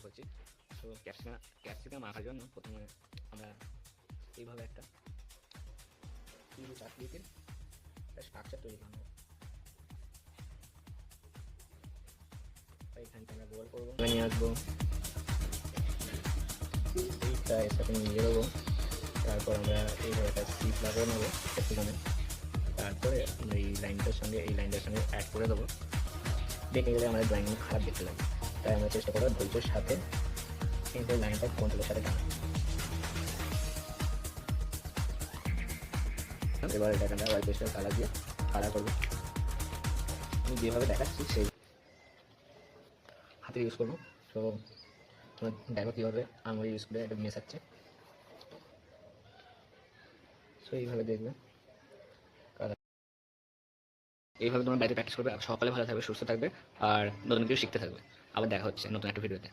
করছি। তো ক্যাপসিকাম আঁকার জন্য প্রথমে আমরা এইভাবে একটা আকৃতির একটা স্ট্রাকচার তৈরি করবো। এখানটা আমরা গোল করবো, নিয়ে আসবো, এইটা এর সাথে মিলিয়ে দেবো। তারপর আমরা এইভাবে একটা সিপ লাগিয়ে নেবো ক্যাপসিকামে। তারপরে আমরা এই লাইনটার সঙ্গে অ্যাড করে দেবো। দেখে গেলে আমাদের ড্রয়িং খারাপ দেখতে লাগে, তাই আমরা চেষ্টা করবো ধৈর্যের সাথে এই লাইনটা কন্ট্রোলের সাথে টানা। এবার এটাকে আমরা হোয়াইট পেস্টের কালার দিয়ে কালার করবো। আমি যেভাবে দেখাচ্ছি সেই হাতে ইউজ করবো। তো দেখো কীভাবে আঙুল ইউজ করে এটা মেশাচ্ছে। সো এইভাবে দেখবে, এইভাবে তোমার বাড়িতে প্র্যাকটিস করবে। সকালে ভালো থাকবে, সুস্থ থাকবে, আর নতুন কিছু শিখতে থাকবে। আবার দেখা হচ্ছে নতুন একটা ভিডিওতে।